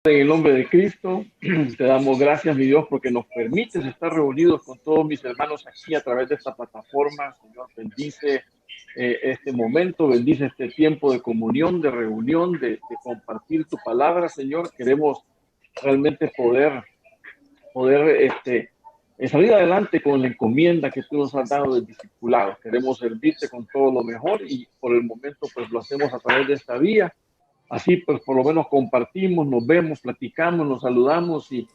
En el nombre de Cristo, te damos gracias, mi Dios, porque nos permites estar reunidos con todos mis hermanos aquí a través de esta plataforma. Señor, bendice este momento, bendice este tiempo de comunión, de reunión, de compartir tu palabra, Señor. Queremos realmente poder salir adelante con la encomienda que tú nos has dado del discipulado. Queremos servirte con todo lo mejor y por el momento pues lo hacemos a través de esta vía. Así pues por lo menos compartimos, nos vemos, platicamos, nos saludamos y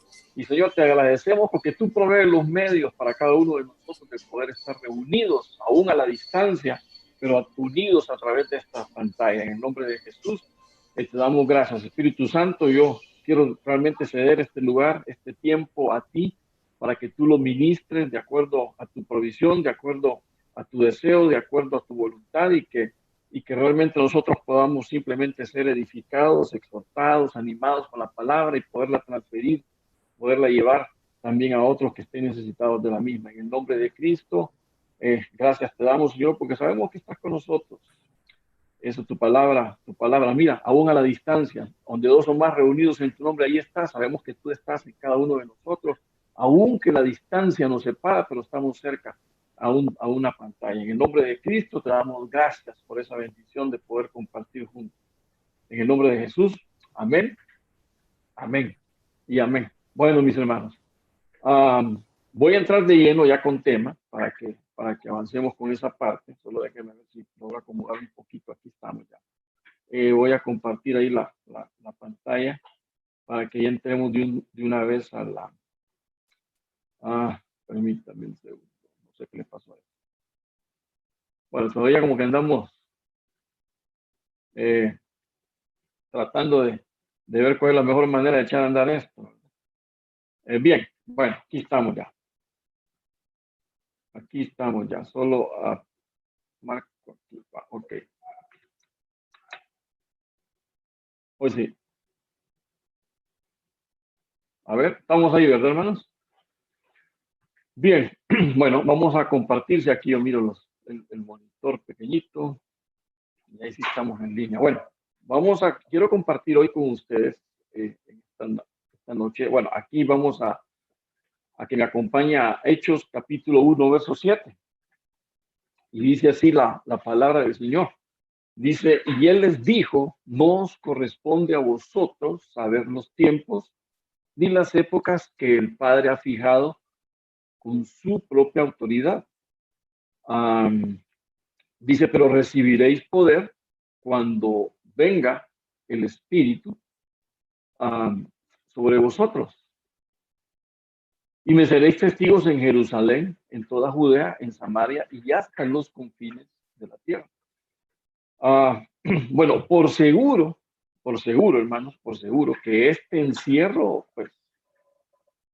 Señor, te agradecemos porque tú provees los medios para cada uno de nosotros de poder estar reunidos, aún a la distancia, pero unidos a través de esta pantalla. En el nombre de Jesús, te damos gracias. Espíritu Santo, yo quiero realmente ceder este lugar, este tiempo a ti, para que tú lo ministres de acuerdo a tu provisión, de acuerdo a tu deseo, de acuerdo a tu voluntad y que realmente nosotros podamos simplemente ser edificados, exhortados, animados con la palabra y poderla transferir, poderla llevar también a otros que estén necesitados de la misma. En el nombre de Cristo, gracias te damos, Señor, porque sabemos que estás con nosotros. Eso, tu palabra, mira, aún a la distancia, donde dos o más reunidos en tu nombre, ahí estás, sabemos que tú estás en cada uno de nosotros, aunque la distancia nos separa, pero estamos cerca a una pantalla. En el nombre de Cristo te damos gracias por esa bendición de poder compartir juntos. En el nombre de Jesús, amén, amén y amén. Bueno, mis hermanos, voy a entrar de lleno ya con tema para que avancemos con esa parte. Solo déjenme ver si logro acomodar un poquito. Aquí estamos ya. Voy a compartir ahí la pantalla para que ya entremos de una vez a la... Permítame un segundo. No sé qué le pasó a esto. Bueno, todavía como que andamos eh, tratando de ver cuál es la mejor manera de echar a andar esto. Bien, bueno, aquí estamos ya. Aquí estamos ya. Solo marco aquí. Ok. Pues sí. A ver, estamos ahí, ¿verdad, hermanos? Bien, bueno, vamos a compartirse. Aquí yo miro el monitor pequeñito y ahí sí estamos en línea. Bueno, quiero compartir hoy con ustedes esta noche. Bueno, aquí vamos a que me acompaña Hechos capítulo 1, verso 7. Y dice así la palabra del Señor. Dice, y él les dijo, no os corresponde a vosotros saber los tiempos ni las épocas que el Padre ha fijado con su propia autoridad. Dice, pero recibiréis poder cuando venga el Espíritu sobre vosotros. Y me seréis testigos en Jerusalén, en toda Judea, en Samaria y hasta en los confines de la tierra. Bueno, por seguro, hermanos, por seguro que este encierro, pues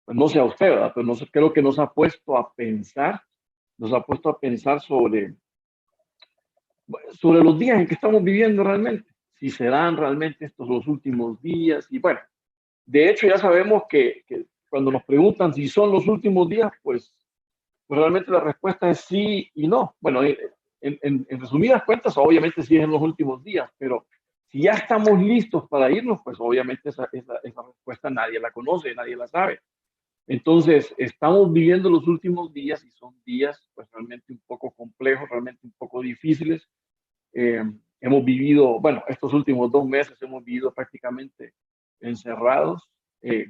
no sea usted, ¿verdad? Pero creo que nos ha puesto a pensar sobre los días en que estamos viviendo realmente, si serán realmente estos los últimos días. Y bueno, de hecho ya sabemos que cuando nos preguntan si son los últimos días, pues realmente la respuesta es sí y no. Bueno, en resumidas cuentas, obviamente sí es en los últimos días, pero si ya estamos listos para irnos, pues obviamente esa respuesta nadie la conoce, nadie la sabe. Entonces, estamos viviendo los últimos días y son días pues realmente un poco complejos, realmente un poco difíciles. Eh, Hemos vivido, bueno, estos últimos 2 meses hemos vivido prácticamente encerrados,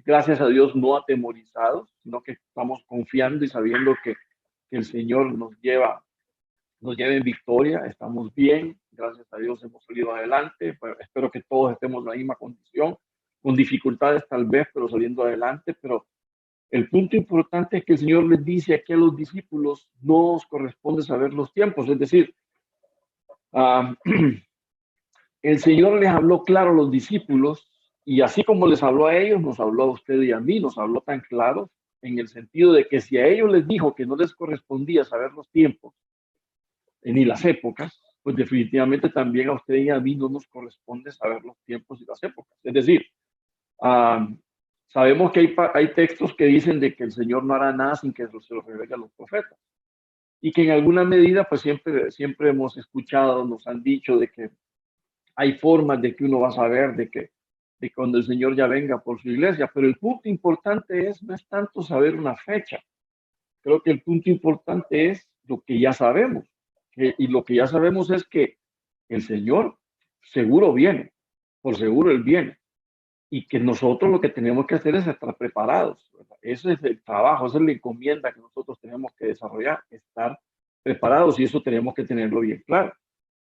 gracias a Dios no atemorizados, sino que estamos confiando y sabiendo que el Señor nos lleva en victoria, estamos bien, gracias a Dios hemos salido adelante, pues, espero que todos estemos en la misma condición, con dificultades tal vez, pero saliendo adelante, pero el punto importante es que el Señor les dice aquí a los discípulos, no os corresponde saber los tiempos, es decir, uh, el Señor les habló claro a los discípulos y así como les habló a ellos, nos habló a usted y a mí, nos habló tan claro en el sentido de que si a ellos les dijo que no les correspondía saber los tiempos ni las épocas, pues definitivamente también a usted y a mí no nos corresponde saber los tiempos y las épocas. Es decir, sabemos que hay textos que dicen de que el Señor no hará nada sin que se lo revele a los profetas y que en alguna medida pues siempre hemos escuchado, nos han dicho de que hay formas de que uno va a saber de que de cuando el Señor ya venga por su iglesia. Pero el punto importante no es tanto saber una fecha. Creo que el punto importante es lo que ya sabemos. Y lo que ya sabemos es que el Señor seguro viene, por seguro Él viene. Y que nosotros lo que tenemos que hacer es estar preparados, ¿verdad? Ese es el trabajo, esa es la encomienda que nosotros tenemos que desarrollar, estar preparados, y eso tenemos que tenerlo bien claro.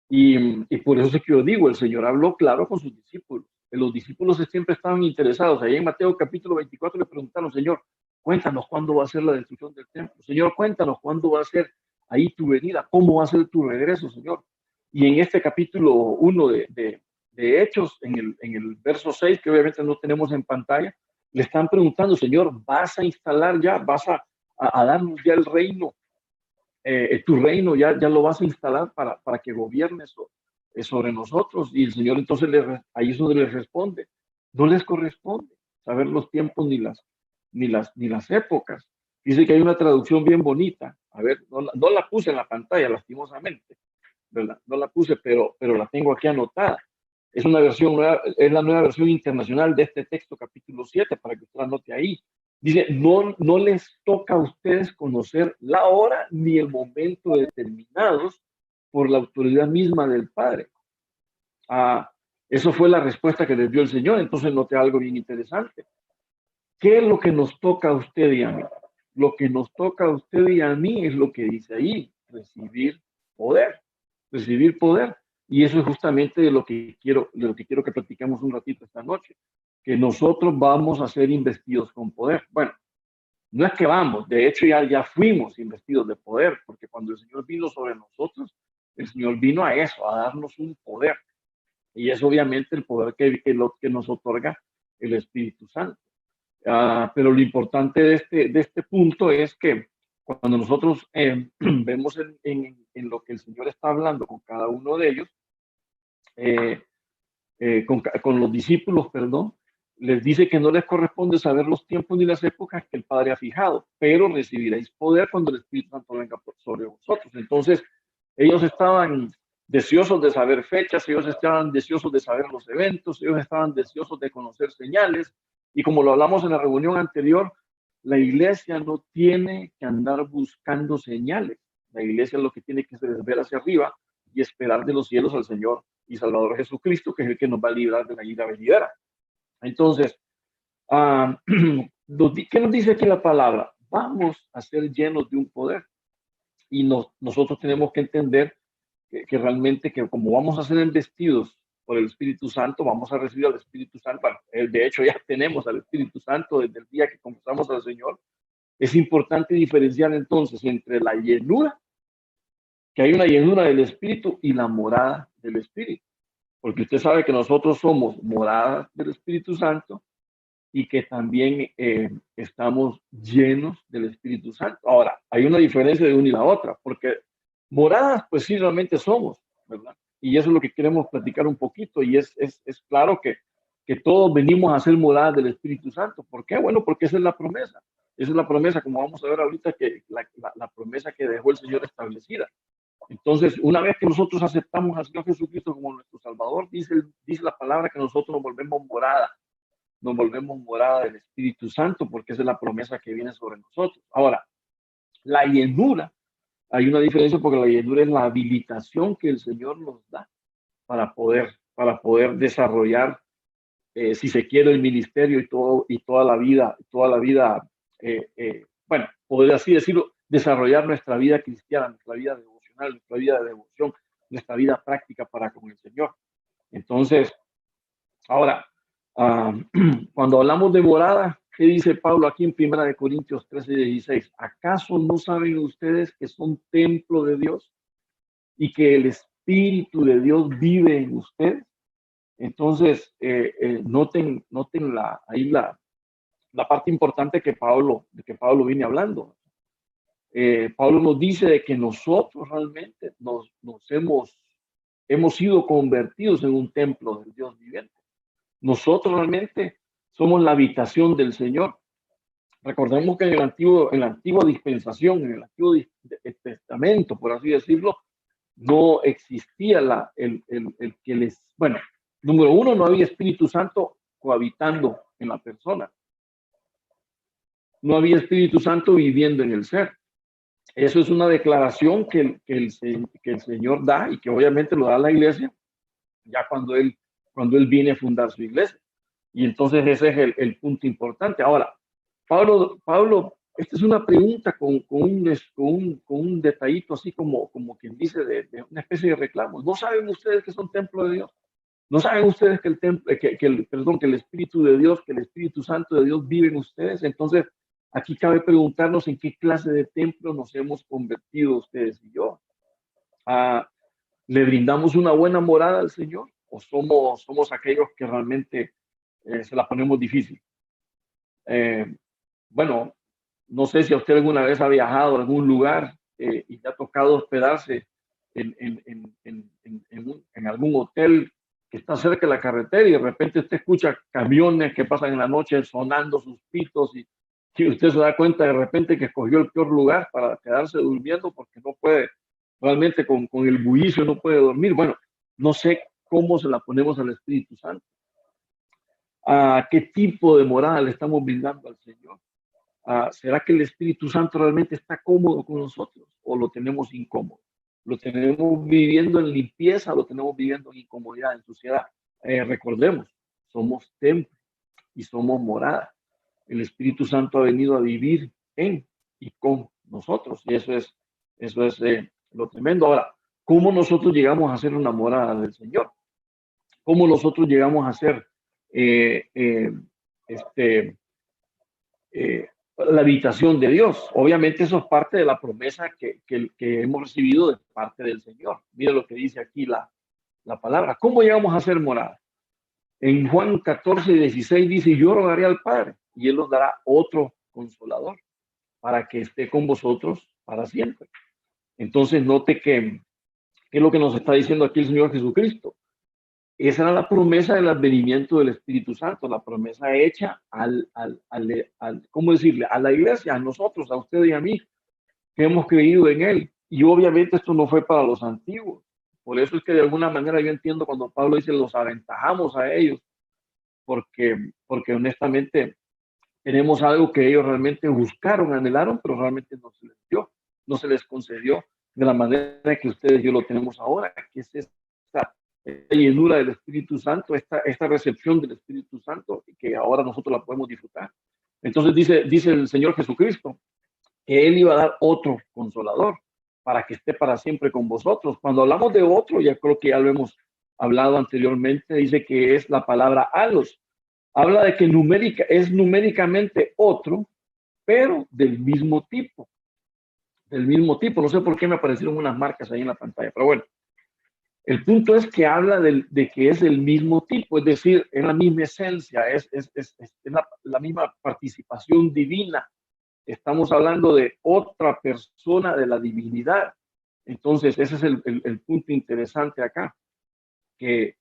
Y por eso es que yo digo, el Señor habló claro con sus discípulos. Los discípulos siempre estaban interesados. Ahí en Mateo capítulo 24 le preguntaron: Señor, cuéntanos cuándo va a ser la destrucción del templo. Señor, cuéntanos cuándo va a ser ahí tu venida. ¿Cómo va a ser tu regreso, Señor? Y en este capítulo 1 de Hechos, en el verso 6, que obviamente no tenemos en pantalla, le están preguntando: Señor, ¿vas a instalar ya? ¿Vas a darnos ya el reino? Tu reino ya lo vas a instalar para que gobiernes sobre nosotros. Y el Señor entonces ahí es donde les responde: no les corresponde saber los tiempos ni las épocas. Dice que hay una traducción bien bonita. A ver, no la puse en la pantalla, lastimosamente, ¿verdad? No la puse, pero la tengo aquí anotada. Es una versión nueva, es la nueva versión internacional de este texto, capítulo 7, para que usted la anote ahí. Dice: no les toca a ustedes conocer la hora ni el momento determinados por la autoridad misma del Padre. Eso fue la respuesta que les dio el Señor. Entonces noté algo bien interesante. ¿Qué es lo que nos toca a usted y a mí? Lo que nos toca a usted y a mí es lo que dice ahí: recibir poder. Recibir poder. Y eso es justamente de lo que quiero que platiquemos un ratito esta noche, que nosotros vamos a ser investidos con poder. Bueno, no es que vamos, de hecho ya fuimos investidos de poder, porque cuando el Señor vino sobre nosotros, el Señor vino a eso, a darnos un poder. Y es obviamente el poder que nos otorga el Espíritu Santo. Pero lo importante de este punto es que cuando nosotros vemos en lo que el Señor está hablando con cada uno de ellos, con los discípulos, perdón, les dice que no les corresponde saber los tiempos ni las épocas que el Padre ha fijado, pero recibiréis poder cuando el Espíritu Santo venga sobre vosotros. Entonces, ellos estaban deseosos de saber fechas, ellos estaban deseosos de saber los eventos, ellos estaban deseosos de conocer señales, y como lo hablamos en la reunión anterior, la iglesia no tiene que andar buscando señales. La iglesia lo que tiene que hacer es ver hacia arriba y esperar de los cielos al Señor y Salvador Jesucristo, que es el que nos va a librar de la ira venidera. Entonces, ¿qué nos dice aquí la palabra? Vamos a ser llenos de un poder, y nosotros tenemos que entender que realmente, que como vamos a ser investidos por el Espíritu Santo, vamos a recibir al Espíritu Santo. Bueno, de hecho ya tenemos al Espíritu Santo desde el día que confesamos al Señor. Es importante diferenciar entonces entre la llenura, que hay una llenura del Espíritu, y la morada del Espíritu. Porque usted sabe que nosotros somos moradas del Espíritu Santo, y que también estamos llenos del Espíritu Santo. Ahora, hay una diferencia de una y la otra, porque moradas, pues sí, realmente somos, ¿verdad? Y eso es lo que queremos platicar un poquito, y es claro que todos venimos a ser moradas del Espíritu Santo. ¿Por qué? Bueno, porque esa es la promesa. Esa es la promesa, como vamos a ver ahorita, que la promesa que dejó el Señor establecida. Entonces, una vez que nosotros aceptamos al Señor Jesucristo como nuestro Salvador, dice la palabra que nosotros nos volvemos morada del Espíritu Santo, porque esa es la promesa que viene sobre nosotros. Ahora, la llenura, hay una diferencia, porque la llenura es la habilitación que el Señor nos da para poder desarrollar, si se quiere, el ministerio y toda la vida, bueno, poder así decirlo, desarrollar nuestra vida cristiana, nuestra vida devocional, nuestra vida de devoción, nuestra vida práctica para con el Señor. Entonces, ahora, cuando hablamos de morada, ¿qué dice Pablo aquí en 1 Corintios 13:16? ¿Acaso no saben ustedes que son templo de Dios y que el Espíritu de Dios vive en ustedes? Entonces, noten ahí la parte importante que Pablo viene hablando. Pablo nos dice de que nosotros realmente hemos sido convertidos en un templo del Dios viviente. Nosotros realmente somos la habitación del Señor. Recordemos que en la antigua dispensación, en el Antiguo Testamento, por así decirlo, no existía el que bueno, número uno, no había Espíritu Santo cohabitando en la persona. No había Espíritu Santo viviendo en el ser. Eso es una declaración que el Señor da y que obviamente lo da a la iglesia ya cuando él viene a fundar su iglesia. Y entonces ese es el punto importante. Ahora, Pablo, esta es una pregunta con un detallito así como quien dice de una especie de reclamo. ¿No saben ustedes que son templo de Dios? ¿No saben ustedes que el Espíritu de Dios, que el Espíritu Santo de Dios vive en ustedes? Entonces, aquí cabe preguntarnos en qué clase de templo nos hemos convertido ustedes y yo. ¿Le brindamos una buena morada al Señor? ¿O somos aquellos que realmente se la ponemos difícil? Bueno, no sé si a usted alguna vez ha viajado a algún lugar y le ha tocado hospedarse en algún hotel que está cerca de la carretera y de repente usted escucha camiones que pasan en la noche sonando sus pitos y usted se da cuenta de repente que escogió el peor lugar para quedarse durmiendo porque no puede, realmente con el bullicio no puede dormir. Bueno, no sé cómo se la ponemos al Espíritu Santo. ¿A qué tipo de morada le estamos brindando al Señor? ¿Será que el Espíritu Santo realmente está cómodo con nosotros o lo tenemos incómodo? ¿Lo tenemos viviendo en limpieza o lo tenemos viviendo en incomodidad, en suciedad? Recordemos, somos templo y somos morada. El Espíritu Santo ha venido a vivir en y con nosotros y eso es lo tremendo. Ahora, ¿cómo nosotros llegamos a ser una morada del Señor? ¿Cómo nosotros llegamos a ser la habitación de Dios? Obviamente eso es parte de la promesa que hemos recibido de parte del Señor. Mira lo que dice aquí la palabra. ¿Cómo llegamos a ser morada? En Juan 14:16 dice, yo rogaré al Padre y Él os dará otro consolador para que esté con vosotros para siempre. Entonces note que es lo que nos está diciendo aquí el Señor Jesucristo. Esa era la promesa del advenimiento del Espíritu Santo, la promesa hecha ¿cómo decirle? A la iglesia, a nosotros, a usted y a mí, que hemos creído en Él. Y obviamente esto no fue para los antiguos. Por eso es que de alguna manera yo entiendo cuando Pablo dice los aventajamos a ellos, porque honestamente tenemos algo que ellos realmente buscaron, anhelaron, pero realmente no se les dio, no se les concedió de la manera que ustedes y yo lo tenemos ahora, que es esta llenura del Espíritu Santo, esta recepción del Espíritu Santo, que ahora nosotros la podemos disfrutar. Entonces dice el Señor Jesucristo que Él iba a dar otro consolador para que esté para siempre con vosotros. Cuando hablamos de otro, ya creo que ya lo hemos hablado anteriormente, dice que es la palabra alos. Habla de que es numéricamente otro, pero del mismo tipo. Del mismo tipo. No sé por qué me aparecieron unas marcas ahí en la pantalla, pero bueno. El punto es que habla de que es el mismo tipo, es decir, es la misma esencia, es la misma participación divina. Estamos hablando de otra persona de la divinidad. Entonces, ese es el punto interesante acá, que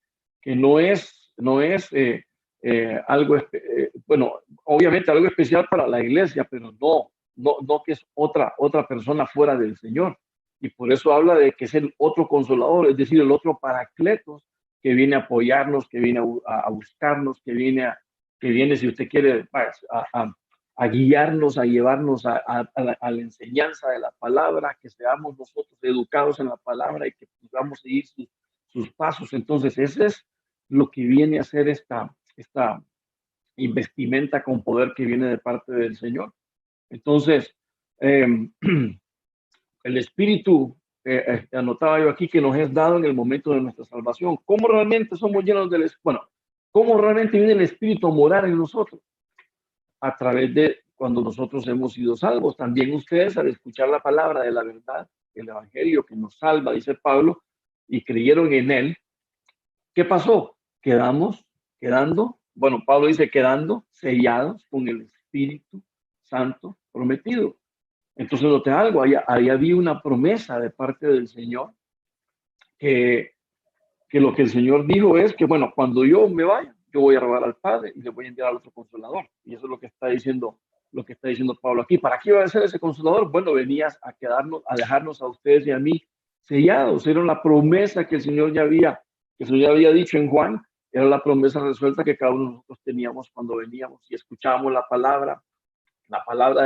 no es algo, bueno, obviamente algo especial para la iglesia, pero no que es otra persona fuera del Señor. Y por eso habla de que es el otro consolador, es decir, el otro paracletos que viene a apoyarnos, que viene a buscarnos, que viene, si usted quiere, a guiarnos, a llevarnos a la enseñanza de la palabra, que seamos nosotros educados en la palabra y que podamos seguir sus pasos. Entonces, ese es lo que viene a ser esta investimenta con poder que viene de parte del Señor. Entonces, el Espíritu, anotaba yo aquí, que nos es dado en el momento de nuestra salvación. ¿Cómo realmente somos llenos del Espíritu? Bueno, ¿cómo realmente viene el Espíritu a morar en nosotros? A través de cuando nosotros hemos sido salvos. También ustedes, al escuchar la palabra de la verdad, el Evangelio que nos salva, dice Pablo, y creyeron en él, ¿qué pasó? Bueno, Pablo dice quedando sellados con el Espíritu Santo prometido. Entonces, noté algo, ahí había una promesa de parte del Señor, que lo que el Señor dijo es que, bueno, cuando yo me vaya, yo voy a rogar al Padre y le voy a enviar al otro consolador. Y eso es lo que está diciendo Pablo aquí. ¿Para qué iba a ser ese consolador? Bueno, venías a dejarnos a ustedes y a mí sellados. Era la promesa que el Señor ya había dicho en Juan, Era la promesa resuelta que cada uno de nosotros teníamos cuando veníamos y escuchábamos la palabra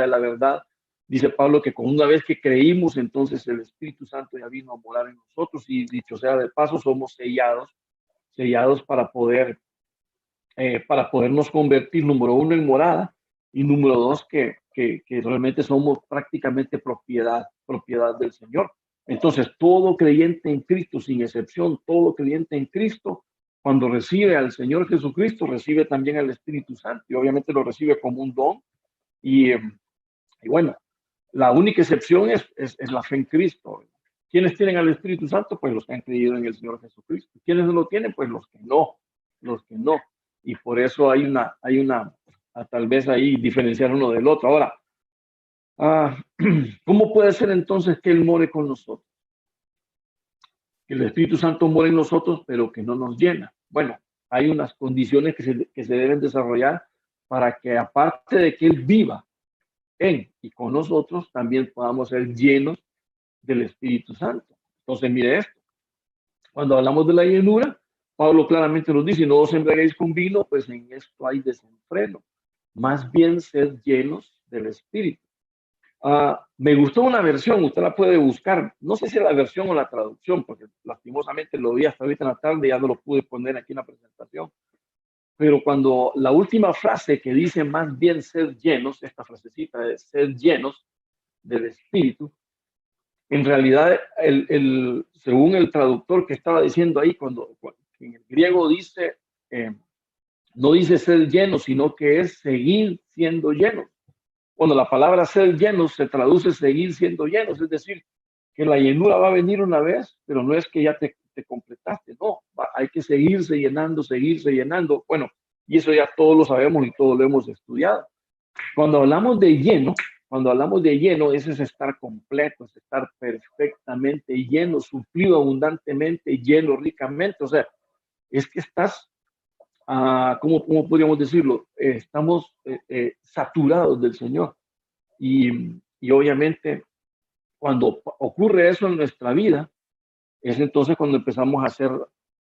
de la verdad. Dice Pablo que con una vez que creímos, entonces el Espíritu Santo ya vino a morar en nosotros y dicho sea de paso, somos sellados para podernos convertir, número uno, en morada y número dos, que realmente somos prácticamente propiedad del Señor. Entonces, todo creyente en Cristo, sin excepción, todo creyente en Cristo, cuando recibe al Señor Jesucristo, recibe también al Espíritu Santo y obviamente lo recibe como un don. Y bueno, la única excepción es la fe en Cristo. ¿Quiénes tienen al Espíritu Santo? Pues los que han creído en el Señor Jesucristo. ¿Quiénes no lo tienen? Pues los que no. Y por eso tal vez ahí diferenciar uno del otro. Ahora, ¿cómo puede ser entonces que Él more con nosotros? Que el Espíritu Santo more en nosotros, pero que no nos llena. Bueno, hay unas condiciones que se deben desarrollar para que aparte de que Él viva en y con nosotros, también podamos ser llenos del Espíritu Santo. Entonces, mire esto. Cuando hablamos de la llenura, Pablo claramente nos dice, no os embriaguéis con vino, pues en esto hay desenfreno. Más bien sed llenos del Espíritu. Me gustó una versión, usted la puede buscar. No sé si es la versión o la traducción, porque lastimosamente lo vi hasta ahorita en la tarde y ya no lo pude poner aquí en la presentación. Pero cuando la última frase que dice más bien ser llenos, esta frasecita de ser llenos del Espíritu, en realidad, según el traductor que estaba diciendo ahí, cuando en el griego dice, no dice ser llenos, sino que es seguir siendo llenos. Cuando la palabra ser llenos se traduce seguir siendo llenos, es decir, que la llenura va a venir una vez, pero no es que ya te completaste, no, hay que seguirse llenando. Bueno, y eso ya todos lo sabemos y todos lo hemos estudiado. Cuando hablamos de lleno, ese es estar completo, es estar perfectamente lleno, suplido abundantemente, lleno ricamente. O sea, es que estás, ¿cómo podríamos decirlo? Estamos saturados del Señor. Y obviamente, cuando ocurre eso en nuestra vida, es entonces cuando empezamos a ser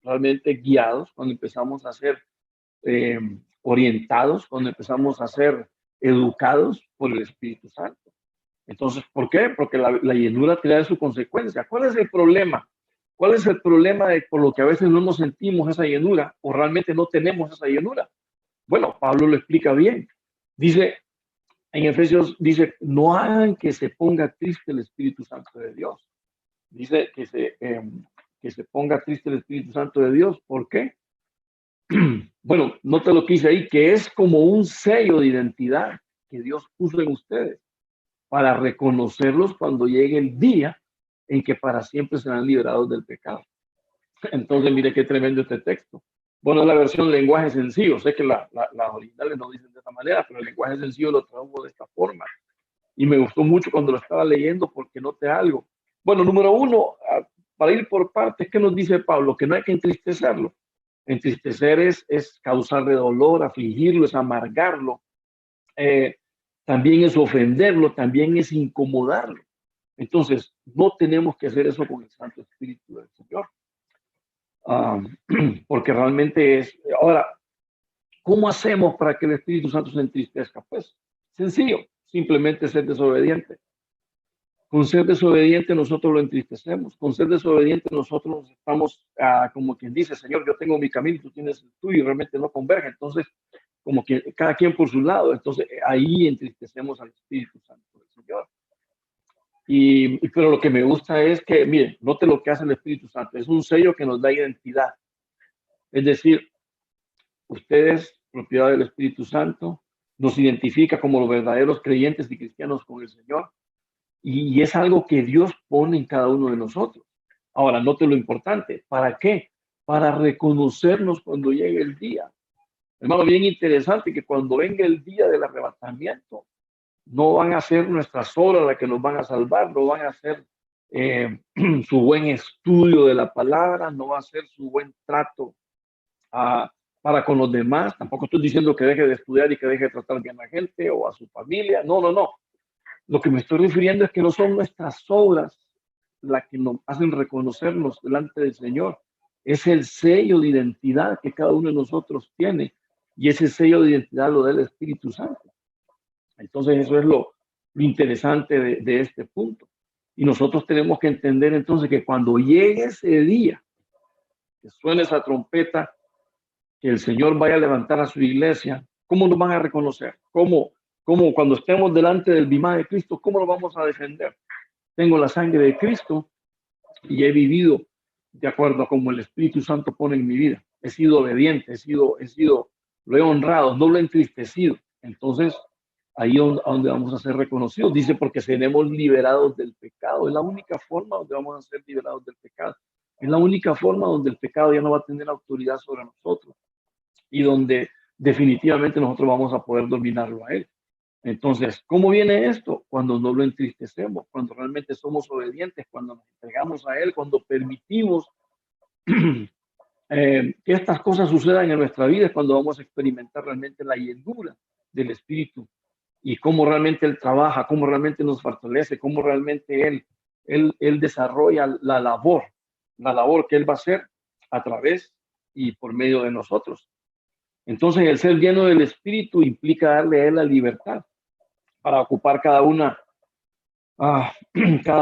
realmente guiados, cuando empezamos a ser eh, orientados, cuando empezamos a ser educados por el Espíritu Santo. Entonces, ¿por qué? Porque la llenura trae su consecuencia. ¿Cuál es el problema? ¿Cuál es el problema de por lo que a veces no nos sentimos esa llenura o realmente no tenemos esa llenura? Bueno, Pablo lo explica bien. Dice, en Efesios, dice, no hagan que se ponga triste el Espíritu Santo de Dios. Dice que se ponga triste el Espíritu Santo de Dios. ¿Por qué? Bueno, no te lo quise ahí, que es como un sello de identidad que Dios puso en ustedes para reconocerlos cuando llegue el día en que para siempre serán liberados del pecado. Entonces, mire qué tremendo este texto. Bueno, la versión lenguaje sencillo. Sé que las originales no dicen de esta manera, pero el lenguaje sencillo lo tradujo de esta forma. Y me gustó mucho cuando lo estaba leyendo porque noté algo. Bueno, número uno, para ir por partes, ¿qué nos dice Pablo? Que no hay que entristecerlo. Entristecer es causarle dolor, afligirlo, es amargarlo. También es ofenderlo, también es incomodarlo. Entonces, no tenemos que hacer eso con el Santo Espíritu del Señor. Porque realmente es... Ahora, ¿cómo hacemos para que el Espíritu Santo se entristezca? Pues, sencillo, simplemente ser desobediente. Con ser desobediente nosotros lo entristecemos. Con ser desobediente nosotros estamos, como quien dice, Señor, yo tengo mi camino, tú tienes el tuyo y realmente no converge. Entonces, como que cada quien por su lado. Entonces, ahí entristecemos al Espíritu Santo del Señor. Pero lo que me gusta es que, miren, note lo que hace el Espíritu Santo. Es un sello que nos da identidad. Es decir, ustedes, propiedad del Espíritu Santo, nos identifica como los verdaderos creyentes y cristianos con el Señor. Y es algo que Dios pone en cada uno de nosotros. Ahora, note lo importante. ¿Para qué? Para reconocernos cuando llegue el día. Hermano, bien interesante que cuando venga el día del arrebatamiento, no van a ser nuestras obras las que nos van a salvar, no van a ser su buen estudio de la palabra, no va a ser su buen trato para con los demás. Tampoco estoy diciendo que deje de estudiar y que deje de tratar bien a la gente o a su familia. No, no, no. Lo que me estoy refiriendo es que no son nuestras obras las que nos hacen reconocernos delante del Señor, Es el sello de identidad que cada uno de nosotros tiene, y ese sello de identidad lo da el Espíritu Santo. Entonces eso es lo interesante de este punto. Y nosotros tenemos que entender entonces que cuando llegue ese día, que suene esa trompeta, que el Señor vaya a levantar a su iglesia, ¿cómo nos van a reconocer? ¿Cómo cuando estemos delante del bimá de Cristo, cómo lo vamos a defender? Tengo la sangre de Cristo y he vivido de acuerdo a como el Espíritu Santo pone en mi vida. He sido obediente, lo he honrado, no lo he entristecido. Entonces, ahí es donde vamos a ser reconocidos. Dice, porque seremos liberados del pecado. Es la única forma donde vamos a ser liberados del pecado. Es la única forma donde el pecado ya no va a tener autoridad sobre nosotros y donde definitivamente nosotros vamos a poder dominarlo a él. Entonces, ¿cómo viene esto? Cuando no lo entristecemos, cuando realmente somos obedientes, cuando nos entregamos a él, cuando permitimos que estas cosas sucedan en nuestra vida, es cuando vamos a experimentar realmente la llenura del Espíritu y cómo realmente él trabaja, cómo realmente nos fortalece, cómo realmente él desarrolla la labor que él va a hacer a través y por medio de nosotros. Entonces, el ser lleno del Espíritu implica darle a él la libertad para ocupar cada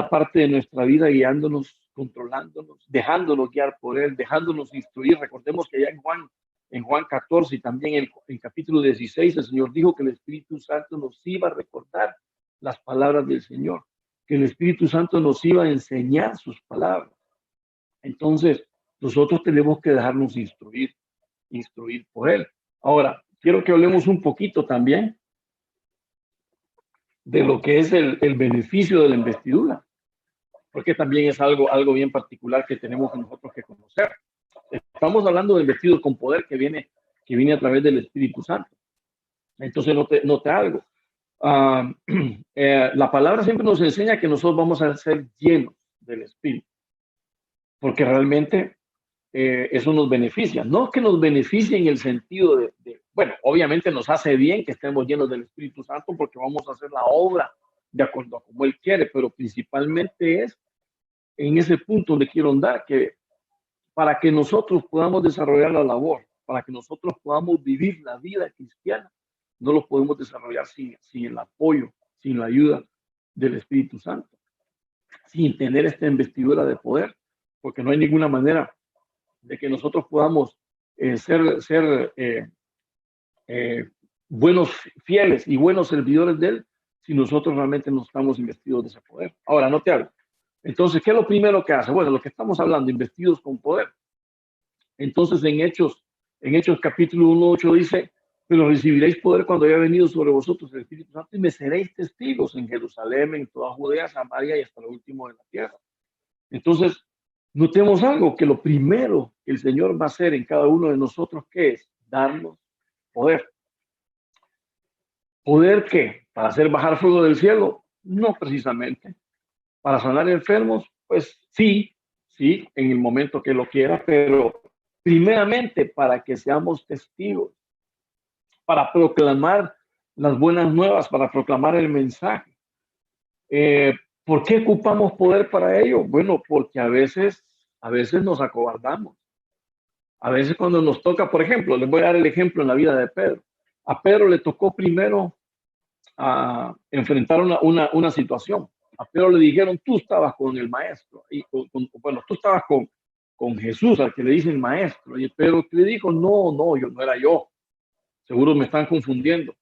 parte de nuestra vida, guiándonos, controlándonos, dejándonos guiar por él, dejándonos instruir. Recordemos que ya en Juan 14 y también en capítulo 16, el Señor dijo que el Espíritu Santo nos iba a recordar las palabras del Señor, que el Espíritu Santo nos iba a enseñar sus palabras. Entonces, nosotros tenemos que dejarnos instruir por él. Ahora, quiero que hablemos un poquito también de lo que es el beneficio de la investidura, porque también es algo bien particular que tenemos nosotros que conocer. Estamos hablando de investido con poder que viene a través del Espíritu Santo. Entonces, note algo. La palabra siempre nos enseña que nosotros vamos a ser llenos del Espíritu, porque realmente eso nos beneficia. No que nos beneficie en el sentido bueno, obviamente nos hace bien que estemos llenos del Espíritu Santo porque vamos a hacer la obra de acuerdo a como Él quiere, pero principalmente es en ese punto donde quiero andar, que para que nosotros podamos desarrollar la labor, para que nosotros podamos vivir la vida cristiana, no lo podemos desarrollar sin el apoyo, sin la ayuda del Espíritu Santo, sin tener esta investidura de poder, porque no hay ninguna manera de que nosotros podamos ser buenos, fieles y buenos servidores de Él si nosotros realmente no estamos investidos de ese poder. Ahora, no te hago. Entonces, ¿qué es lo primero que hace? Bueno, lo que estamos hablando, investidos con poder. Entonces, en Hechos capítulo 1:8 dice, pero recibiréis poder cuando haya venido sobre vosotros el Espíritu Santo y me seréis testigos en Jerusalén, en toda Judea, Samaria y hasta lo último de la tierra. Entonces, notemos algo, que lo primero que el Señor va a hacer en cada uno de nosotros, ¿qué es? Darnos poder. ¿Poder qué? ¿Para hacer bajar fuego del cielo? No precisamente. ¿Para sanar enfermos? Pues sí, en el momento que lo quiera, pero primeramente para que seamos testigos, para proclamar las buenas nuevas, para proclamar el mensaje. ¿Por qué ocupamos poder para ello? Bueno, porque a veces nos acobardamos. A veces cuando nos toca, por ejemplo, les voy a dar el ejemplo en la vida de Pedro. A Pedro le tocó primero a enfrentar una situación. A Pedro le dijeron, tú estabas con el maestro. Bueno, tú estabas con Jesús, al que le dicen maestro. Y Pedro le dijo, no, no era yo. Seguro me están confundiendo.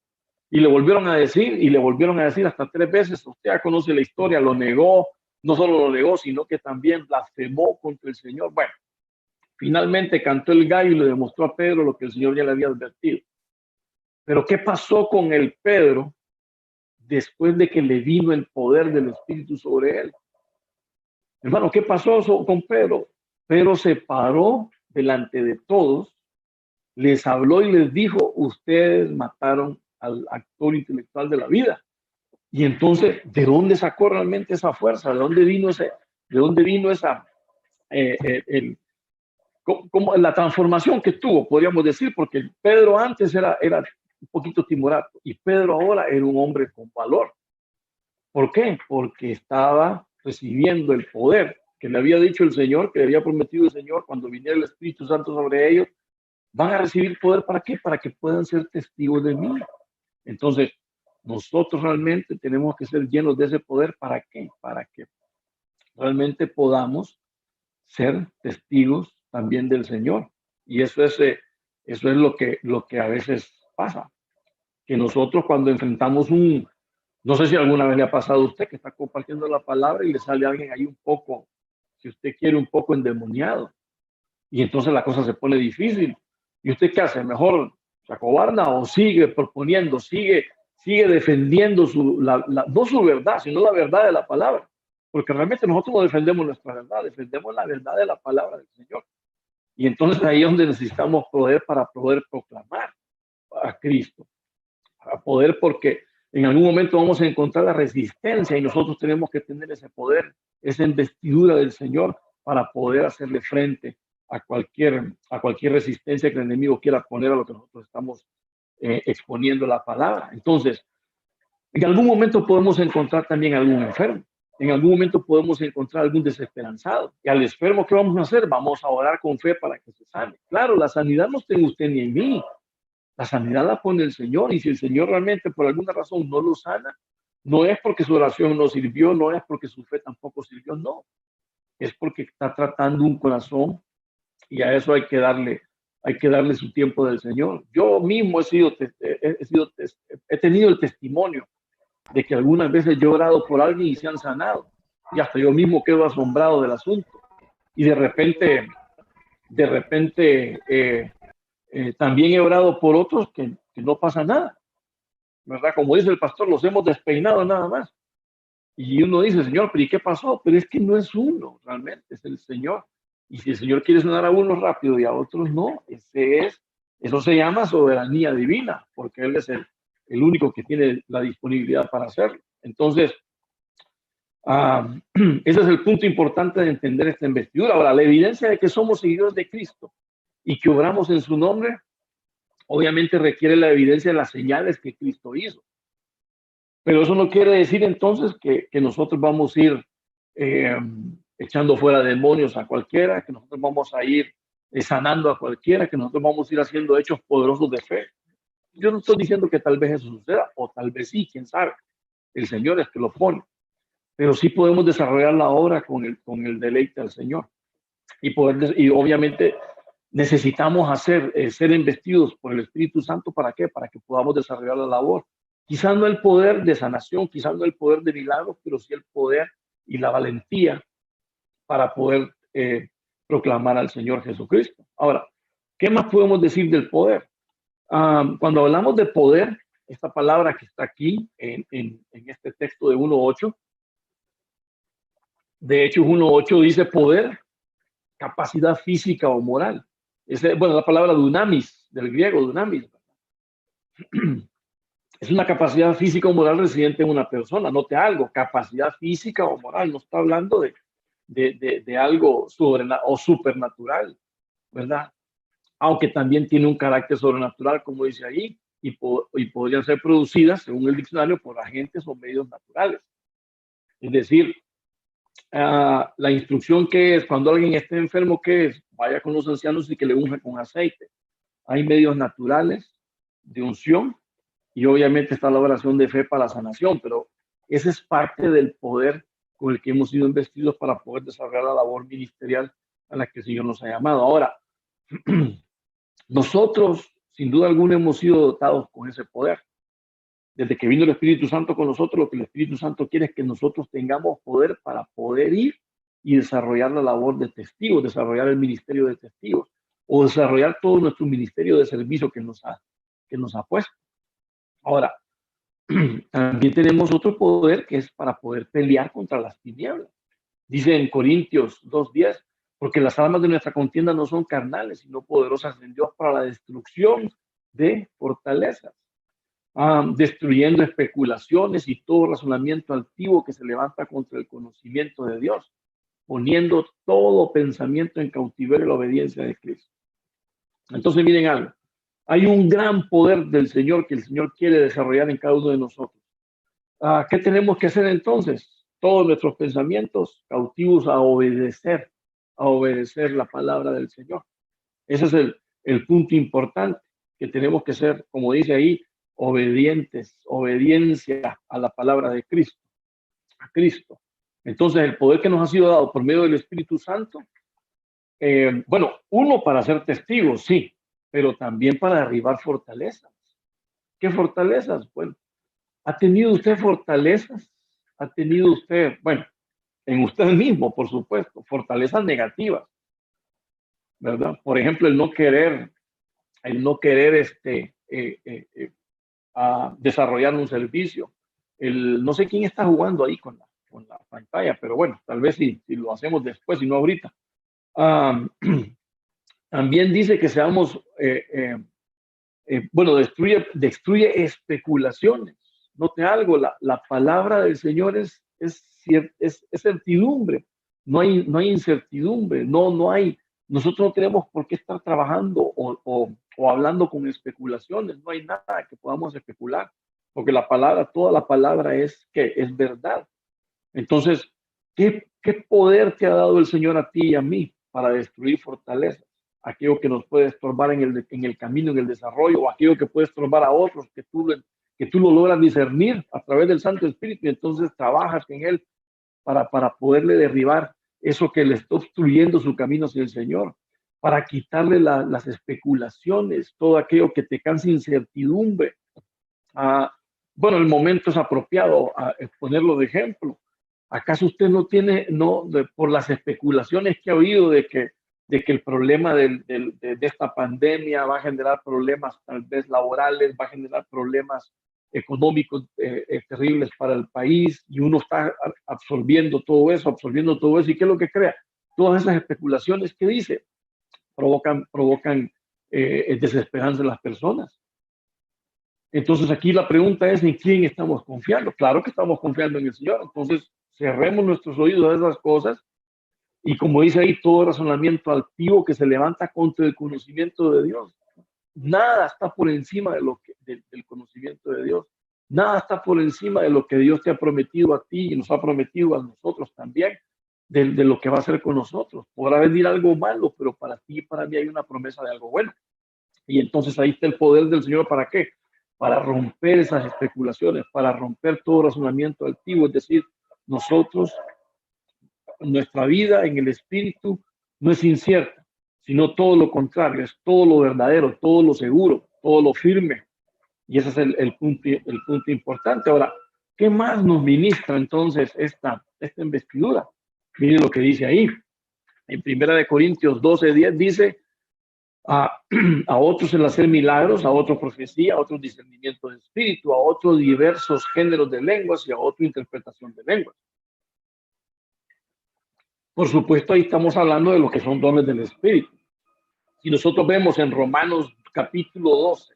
Y le volvieron a decir hasta 3 veces. Usted ya conoce la historia, lo negó. No solo lo negó, sino que también blasfemó contra el Señor. Bueno, finalmente cantó el gallo y le demostró a Pedro lo que el Señor ya le había advertido. Pero ¿qué pasó con el Pedro después de que le vino el poder del Espíritu sobre él? Hermano, ¿qué pasó con Pedro? Pedro se paró delante de todos, les habló y les dijo, ustedes mataron al actor intelectual de la vida. Y entonces, ¿de dónde sacó realmente esa fuerza? ¿De dónde vino esa como la transformación que tuvo, podríamos decir? Porque Pedro antes era un poquito timorato y Pedro ahora era un hombre con valor. ¿Por qué? Porque estaba recibiendo el poder que le había dicho el Señor, que le había prometido el Señor cuando viniera el Espíritu Santo sobre ellos, van a recibir poder. ¿Para qué? Para que puedan ser testigos de mí. Entonces, nosotros realmente tenemos que ser llenos de ese poder. ¿Para qué? Para que realmente podamos ser testigos también del Señor. Y eso es lo que a veces pasa, que nosotros cuando enfrentamos no sé si alguna vez le ha pasado a usted que está compartiendo la palabra y le sale a alguien ahí un poco, si usted quiere, un poco endemoniado. Y entonces la cosa se pone difícil. ¿Y usted qué hace? ¿Mejor se acobarda o sigue proponiendo, sigue defendiendo no su verdad, sino la verdad de la palabra? Porque realmente nosotros no defendemos nuestra verdad, defendemos la verdad de la palabra del Señor. Y entonces ahí es donde necesitamos poder para poder proclamar a Cristo, para poder, porque en algún momento vamos a encontrar la resistencia y nosotros tenemos que tener ese poder, esa investidura del Señor para poder hacerle frente a cualquier resistencia que el enemigo quiera poner a lo que nosotros estamos exponiendo la palabra. Entonces, en algún momento podemos encontrar también algún enfermo. En algún momento podemos encontrar algún desesperanzado. Y al enfermo, ¿qué vamos a hacer? Vamos a orar con fe para que se sane. Claro, la sanidad no está en usted ni en mí. La sanidad la pone el Señor. Y si el Señor realmente por alguna razón no lo sana, no es porque su oración no sirvió, no es porque su fe tampoco sirvió, no. Es porque está tratando un corazón y a eso hay que darle su tiempo del Señor. Yo mismo he tenido el testimonio de que algunas veces yo he orado por alguien y se han sanado. Y hasta yo mismo quedo asombrado del asunto. Y de repente también he orado por otros que no pasa nada. ¿Verdad? Como dice el pastor, los hemos despeinado nada más. Y uno dice, Señor, pero ¿y qué pasó? Pero es que no es uno, realmente, es el Señor. Y si el Señor quiere sanar a unos rápido y a otros no, eso se llama soberanía divina, porque Él es el único que tiene la disponibilidad para hacerlo. Entonces, ese es el punto importante de entender esta investidura. Ahora, la evidencia de que somos seguidores de Cristo y que obramos en su nombre, obviamente requiere la evidencia de las señales que Cristo hizo. Pero eso no quiere decir entonces que nosotros vamos a ir echando fuera demonios a cualquiera, que nosotros vamos a ir sanando a cualquiera, que nosotros vamos a ir haciendo hechos poderosos de fe. Yo no estoy diciendo que tal vez eso suceda, o tal vez sí, quién sabe. El Señor es que lo pone. Pero sí podemos desarrollar la obra con el deleite del Señor. Y obviamente necesitamos ser investidos por el Espíritu Santo. ¿Para qué? Para que podamos desarrollar la labor. Quizás no el poder de sanación, quizás no el poder de milagros, pero sí el poder y la valentía para poder proclamar al Señor Jesucristo. Ahora, ¿qué más podemos decir del poder? Cuando hablamos de poder, esta palabra que está aquí en este texto de 1.8, de hecho 1.8 dice poder, capacidad física o moral. Bueno, la palabra dunamis, del griego dunamis, es una capacidad física o moral residente en una persona. Note algo, capacidad física o moral, no está hablando de algo supernatural, ¿verdad? Aunque también tiene un carácter sobrenatural, como dice ahí, y podrían ser producidas, según el diccionario, por agentes o medios naturales. Es decir, la instrucción que es, cuando alguien esté enfermo, ¿qué es? Vaya con los ancianos y que le unja con aceite. Hay medios naturales de unción y obviamente está la oración de fe para la sanación, pero ese es parte del poder con el que hemos sido investidos para poder desarrollar la labor ministerial a la que el Señor nos ha llamado. Ahora, nosotros, sin duda alguna, hemos sido dotados con ese poder. Desde que vino el Espíritu Santo con nosotros, lo que el Espíritu Santo quiere es que nosotros tengamos poder para poder ir y desarrollar la labor de testigos, desarrollar el ministerio de testigos o desarrollar todo nuestro ministerio de servicio que nos ha puesto. Ahora, también tenemos otro poder que es para poder pelear contra las tinieblas. Dice en Corintios 2:10, porque las armas de nuestra contienda no son carnales, sino poderosas en Dios para la destrucción de fortalezas. Destruyendo especulaciones y todo razonamiento altivo que se levanta contra el conocimiento de Dios, poniendo todo pensamiento en cautiverio a la obediencia de Cristo. Entonces miren algo, hay un gran poder del Señor que el Señor quiere desarrollar en cada uno de nosotros. ¿Qué tenemos que hacer entonces? todos nuestros pensamientos cautivos a obedecer la palabra del Señor. Ese es el punto importante, que tenemos que ser, como dice ahí, obedientes, obediencia a la palabra de Cristo, a Cristo. Entonces, el poder que nos ha sido dado por medio del Espíritu Santo, bueno, uno para ser testigos, sí, pero también para derribar fortalezas. ¿Qué fortalezas? Bueno, ¿ha tenido usted fortalezas? ¿Ha tenido usted, bueno, en usted mismo, por supuesto, fortalezas negativas, ¿verdad? Por ejemplo, el no querer a desarrollar un servicio. No sé quién está jugando ahí con la pantalla, pero bueno, tal vez si lo hacemos después y no ahorita. También dice que seamos, bueno, destruye especulaciones. Note algo, la palabra del Señor es certidumbre, no hay incertidumbre, no hay, nosotros no tenemos por qué estar trabajando o hablando con especulaciones, no hay nada que podamos especular, porque la palabra, toda la palabra es verdad. Entonces, ¿qué poder te ha dado el Señor a ti y a mí para destruir fortalezas? Aquello que nos puede estorbar en el camino, en el desarrollo, o aquello que puede estorbar a otros, que tú lo logras discernir a través del Santo Espíritu, y entonces trabajas en él para poderle derribar eso que le está obstruyendo su camino hacia el Señor, para quitarle las especulaciones, todo aquello que te cansa incertidumbre. Bueno, el momento es apropiado a ponerlo de ejemplo. ¿Acaso usted no tiene, por las especulaciones que ha oído de que el problema de esta pandemia va a generar problemas tal vez laborales, va a generar problemas económicos terribles para el país, y uno está absorbiendo todo eso, ¿y qué es lo que crea? Todas esas especulaciones que dice provocan desesperanza en las personas. Entonces aquí la pregunta es: ¿en quién estamos confiando? Claro que estamos confiando en el Señor. Entonces cerremos nuestros oídos a esas cosas, y como dice ahí, todo razonamiento altivo que se levanta contra el conocimiento de Dios. Nada está por encima del conocimiento de Dios. Nada está por encima de lo que Dios te ha prometido a ti y nos ha prometido a nosotros también, de lo que va a hacer con nosotros. Podrá venir algo malo, pero para ti y para mí hay una promesa de algo bueno. Y entonces ahí está el poder del Señor. ¿Para qué? Para romper esas especulaciones, para romper todo razonamiento altivo. Es decir, nosotros, nuestra vida en el Espíritu no es incierta, sino todo lo contrario, es todo lo verdadero, todo lo seguro, todo lo firme. Y ese es el punto importante. Ahora, ¿qué más nos ministra entonces esta investidura? Miren lo que dice ahí. En 1 Corintios 12:10 dice: a otros el hacer milagros, a otros profecía, a otros discernimiento de espíritu, a otros diversos géneros de lenguas, y a otros interpretación de lenguas. Por supuesto, ahí estamos hablando de lo que son dones del Espíritu. Si nosotros vemos en Romanos capítulo 12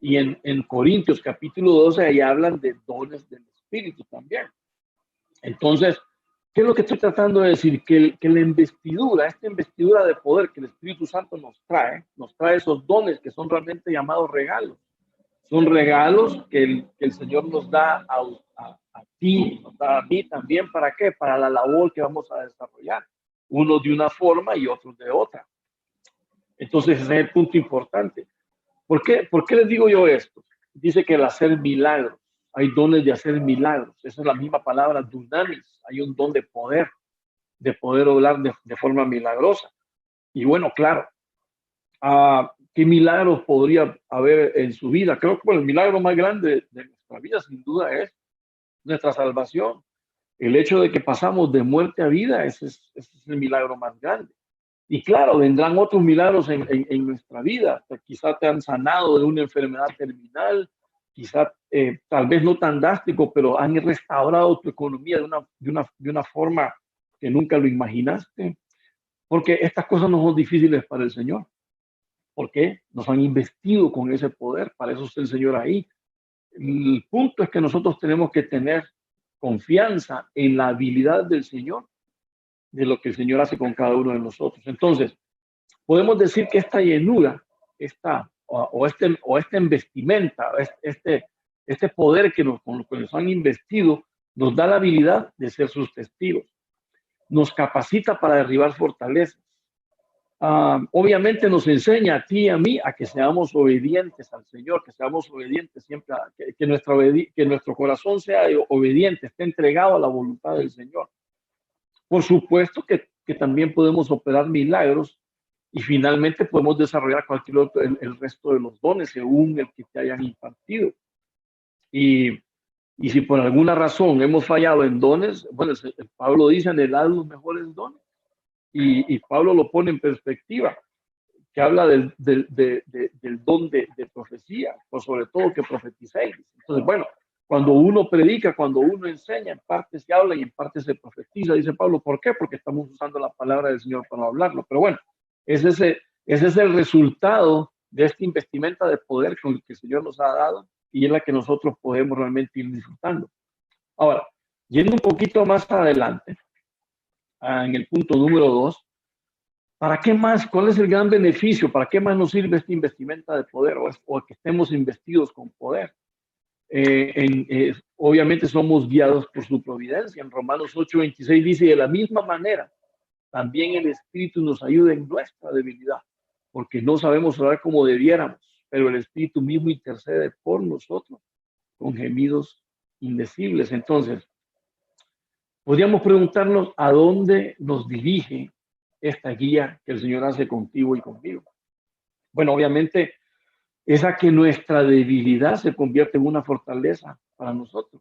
y en Corintios capítulo 12, ahí hablan de dones del Espíritu también. Entonces, ¿qué es lo que estoy tratando de decir? Que la investidura, esta investidura de poder que el Espíritu Santo nos trae esos dones que son realmente llamados regalos. Son regalos que el Señor nos da a ti, nos da a mí también. ¿Para qué? Para la labor que vamos a desarrollar. Unos de una forma y otros de otra. Entonces, ese es el punto importante. ¿Por qué les digo yo esto? Dice que el hacer milagros, hay dones de hacer milagros. Esa es la misma palabra, dunamis. Hay un don de poder obrar de forma milagrosa. Y bueno, claro, ¿qué milagros podría haber en su vida? Creo que el milagro más grande de nuestra vida, sin duda, es nuestra salvación. El hecho de que pasamos de muerte a vida, ese es el milagro más grande. Y claro, vendrán otros milagros en nuestra vida. Quizá te han sanado de una enfermedad terminal, quizá tal vez no tan drástico, pero han restaurado tu economía de una forma que nunca lo imaginaste. Porque estas cosas no son difíciles para el Señor. ¿Por qué? Nos han investido con ese poder. Para eso está el Señor ahí. El punto es que nosotros tenemos que tener confianza en la habilidad del Señor, de lo que el Señor hace con cada uno de nosotros. Entonces, podemos decir que esta llenura, esta vestimenta, este poder con lo que nos han investido, nos da la habilidad de ser sus testigos, nos capacita para derribar fortalezas. Obviamente nos enseña a ti y a mí a que seamos obedientes al Señor, que seamos obedientes siempre, que nuestro corazón sea obediente, esté entregado a la voluntad del Señor. Por supuesto que también podemos operar milagros y finalmente podemos desarrollar cualquier otro, el resto de los dones según el que te hayan impartido. Y si por alguna razón hemos fallado en dones, bueno, Pablo dice anhelad los mejores dones. Y Pablo lo pone en perspectiva, que habla del don de profecía, por sobre todo que profeticéis. Entonces, bueno, cuando uno predica, cuando uno enseña, en parte se habla y en parte se profetiza, dice Pablo. ¿Por qué? Porque estamos usando la palabra del Señor para hablarlo. Pero bueno, ese es el resultado de esta investimenta de poder con el que el Señor nos ha dado y es la que nosotros podemos realmente ir disfrutando. Ahora, yendo un poquito más adelante, en el punto número 2, ¿para qué más? ¿Cuál es el gran beneficio? ¿Para qué más nos sirve esta investimenta de poder o que estemos investidos con poder? Obviamente somos guiados por su providencia. En Romanos 8:26 dice, de la misma manera, también el Espíritu nos ayuda en nuestra debilidad, porque no sabemos orar como debiéramos, pero el Espíritu mismo intercede por nosotros con gemidos indecibles. Entonces, podríamos preguntarnos a dónde nos dirige esta guía que el Señor hace contigo y conmigo. Bueno, obviamente es a que nuestra debilidad se convierte en una fortaleza para nosotros.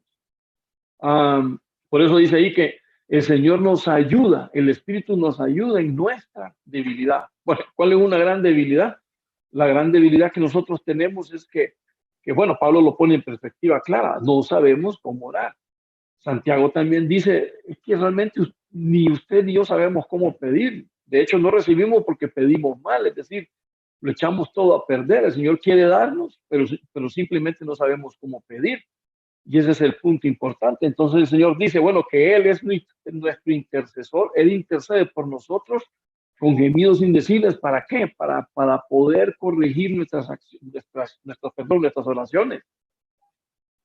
Por eso dice ahí que el Señor nos ayuda, el Espíritu nos ayuda en nuestra debilidad. Bueno, ¿cuál es una gran debilidad? La gran debilidad que nosotros tenemos es que bueno, Pablo lo pone en perspectiva clara, no sabemos cómo orar. Santiago también dice que realmente ni usted ni yo sabemos cómo pedir. De hecho, no recibimos porque pedimos mal, es decir, lo echamos todo a perder. El Señor quiere darnos, pero simplemente no sabemos cómo pedir. Y ese es el punto importante. Entonces el Señor dice, bueno, que Él es nuestro intercesor, Él intercede por nosotros con gemidos indecibles. ¿Para qué? Para poder corregir nuestras oraciones.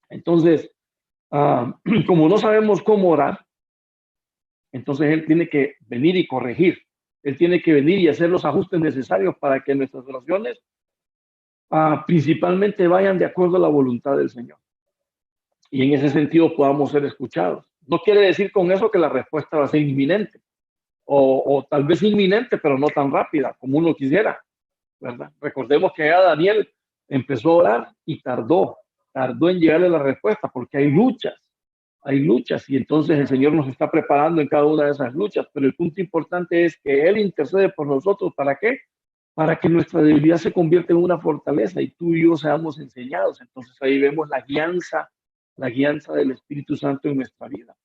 Entonces, como no sabemos cómo orar, entonces Él tiene que venir y corregir. Él tiene que venir y hacer los ajustes necesarios para que nuestras oraciones principalmente vayan de acuerdo a la voluntad del Señor. Y en ese sentido podamos ser escuchados. No quiere decir con eso que la respuesta va a ser inminente. O tal vez inminente, pero no tan rápida como uno quisiera, ¿verdad? Recordemos que ya Daniel empezó a orar y tardó en llegarle la respuesta porque hay luchas y entonces el Señor nos está preparando en cada una de esas luchas, pero el punto importante es que Él intercede por nosotros. ¿Para qué? Para que nuestra debilidad se convierta en una fortaleza y tú y yo seamos enseñados. Entonces ahí vemos la guianza del Espíritu Santo en nuestra vida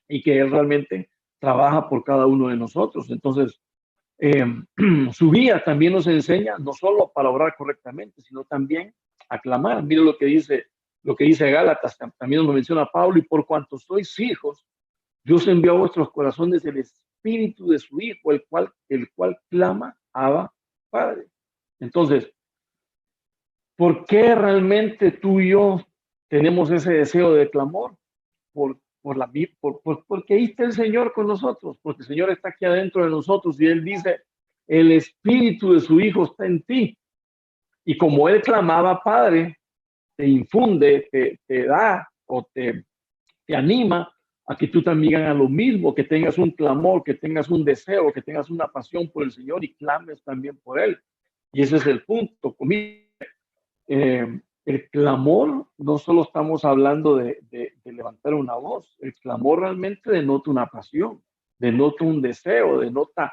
y que Él realmente trabaja por cada uno de nosotros. Entonces, su guía también nos enseña no solo para orar correctamente, sino también a clamar. Mire lo que dice Gálatas, también nos menciona Pablo, y por cuanto sois hijos, Dios envió a vuestros corazones el espíritu de su Hijo, el cual clama, Abba, Padre. Entonces, ¿por qué realmente tú y yo tenemos ese deseo de clamor? Porque ahí está el Señor con nosotros, porque el Señor está aquí adentro de nosotros y Él dice, el espíritu de su Hijo está en ti. Y como Él clamaba, Padre, te infunde, te da o te anima a que tú también hagas lo mismo, que tengas un clamor, que tengas un deseo, que tengas una pasión por el Señor y clames también por Él. Y ese es el punto. El clamor, no solo estamos hablando de levantar una voz, el clamor realmente denota una pasión, denota un deseo, denota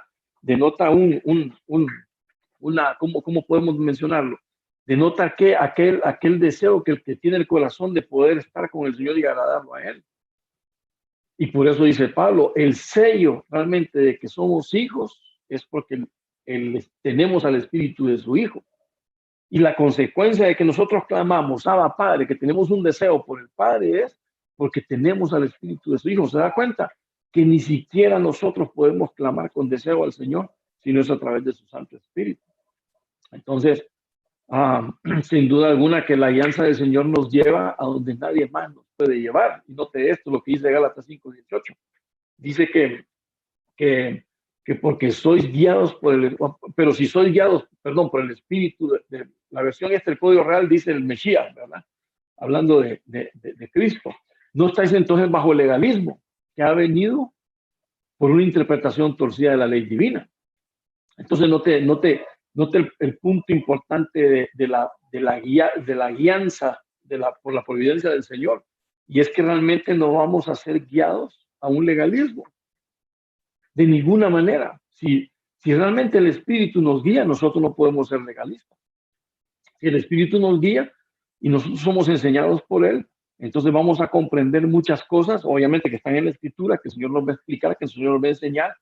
¿cómo podemos mencionarlo? Denota que aquel deseo que el que tiene el corazón de poder estar con el Señor y agradarlo a Él. Y por eso dice Pablo, el sello realmente de que somos hijos es porque tenemos al Espíritu de su Hijo. Y la consecuencia de que nosotros clamamos, Abba, Padre, que tenemos un deseo por el Padre, es porque tenemos al Espíritu de su Hijo. ¿Se da cuenta? Que ni siquiera nosotros podemos clamar con deseo al Señor, sino es a través de su Santo Espíritu. Entonces, Sin duda alguna que la alianza del Señor nos lleva a donde nadie más nos puede llevar. Y note esto, lo que dice Gálatas 5:18. Dice que, que porque sois guiados por pero si sois guiados, perdón, por el Espíritu, la versión el Código Real dice el Mesías, ¿verdad? Hablando de Cristo. No estáis entonces bajo el legalismo que ha venido por una interpretación torcida de la ley divina. Entonces note el punto importante de la guianza por la providencia del Señor. Y es que realmente no vamos a ser guiados a un legalismo. De ninguna manera. Si realmente el Espíritu nos guía, nosotros no podemos ser legalistas. Si el Espíritu nos guía y nosotros somos enseñados por Él, entonces vamos a comprender muchas cosas, obviamente que están en la Escritura, que el Señor nos va a explicar, que el Señor nos va a enseñar,